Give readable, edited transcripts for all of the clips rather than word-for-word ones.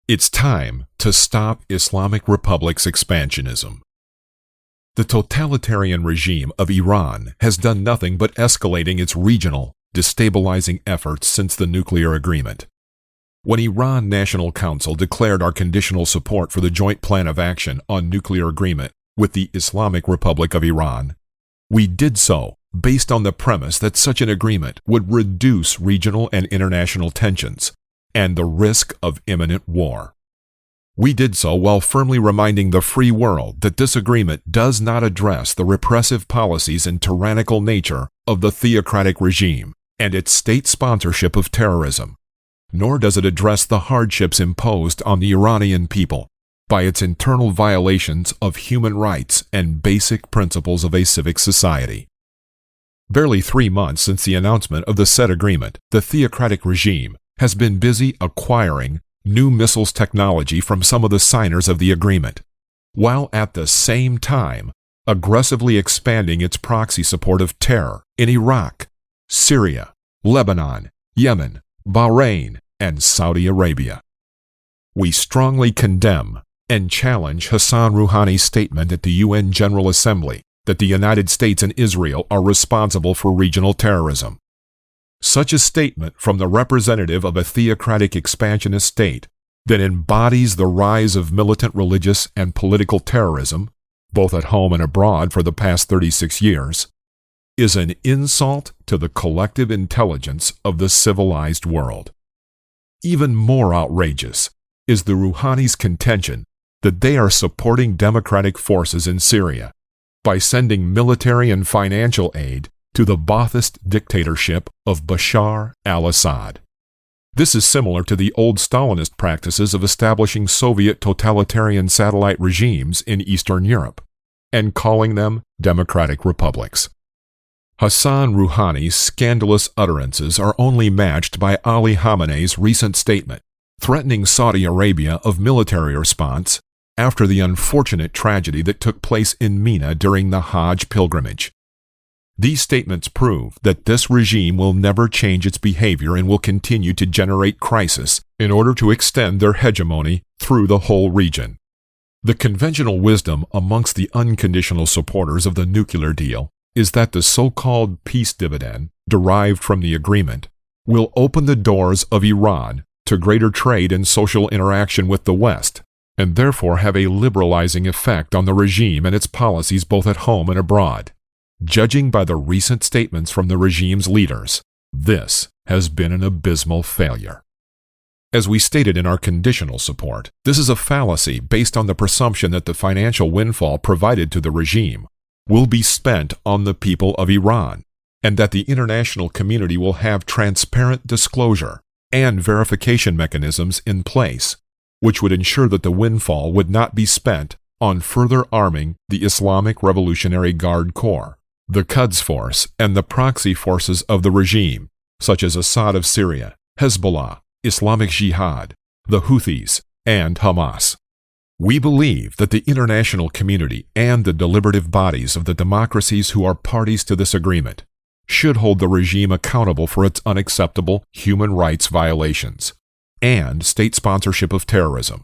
It's time to stop Islamic Republic's expansionism. The totalitarian regime of Iran has done nothing but escalating its regional, destabilizing efforts since the nuclear agreement. When Iran National Council declared our conditional support for the Joint Plan of Action on Nuclear Agreement with the Islamic Republic of Iran, we did so based on the premise that such an agreement would reduce regional and international tensions and the risk of imminent war. We did so while firmly reminding the free world that this agreement does not address the repressive policies and tyrannical nature of the theocratic regime and its state sponsorship of terrorism, nor does it address the hardships imposed on the Iranian people by its internal violations of human rights and basic principles of a civic society. Barely 3 months since the announcement of the said agreement, the theocratic regime has been busy acquiring new missiles technology from some of the signers of the agreement, while at the same time aggressively expanding its proxy support of terror in Iraq, Syria, Lebanon, Yemen, Bahrain, and Saudi Arabia. We strongly condemn and challenge Hassan Rouhani's statement at the UN General Assembly that the United States and Israel are responsible for regional terrorism. Such a statement from the representative of a theocratic expansionist state that embodies the rise of militant religious and political terrorism, both at home and abroad for the past 36 years, is an insult to the collective intelligence of the civilized world. Even more outrageous is the Rouhani's contention that they are supporting democratic forces in Syria by sending military and financial aid to the Ba'athist dictatorship of Bashar al-Assad. This is similar to the old Stalinist practices of establishing Soviet totalitarian satellite regimes in Eastern Europe and calling them democratic republics. Hassan Rouhani's scandalous utterances are only matched by Ali Khamenei's recent statement threatening Saudi Arabia of military response after the unfortunate tragedy that took place in Mina during the Hajj pilgrimage. These statements prove that this regime will never change its behavior and will continue to generate crisis in order to extend their hegemony through the whole region. The conventional wisdom amongst the unconditional supporters of the nuclear deal is that the so-called peace dividend derived from the agreement will open the doors of Iran to greater trade and social interaction with the West, and therefore have a liberalizing effect on the regime and its policies both at home and abroad. Judging by the recent statements from the regime's leaders, this has been an abysmal failure. As we stated in our conditional support, this is a fallacy based on the presumption that the financial windfall provided to the regime will be spent on the people of Iran, and that the international community will have transparent disclosure and verification mechanisms in place, which would ensure that the windfall would not be spent on further arming the Islamic Revolutionary Guard Corps, the Quds Force, and the proxy forces of the regime, such as Assad of Syria, Hezbollah, Islamic Jihad, the Houthis, and Hamas. We believe that the international community and the deliberative bodies of the democracies who are parties to this agreement should hold the regime accountable for its unacceptable human rights violations and state sponsorship of terrorism,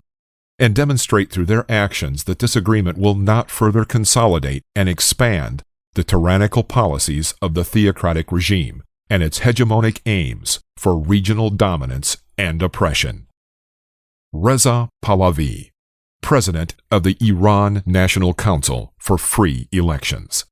and demonstrate through their actions that this agreement will not further consolidate and expand the tyrannical policies of the theocratic regime and its hegemonic aims for regional dominance and oppression. Reza Pahlavi, President of the Iran National Council for Free Elections.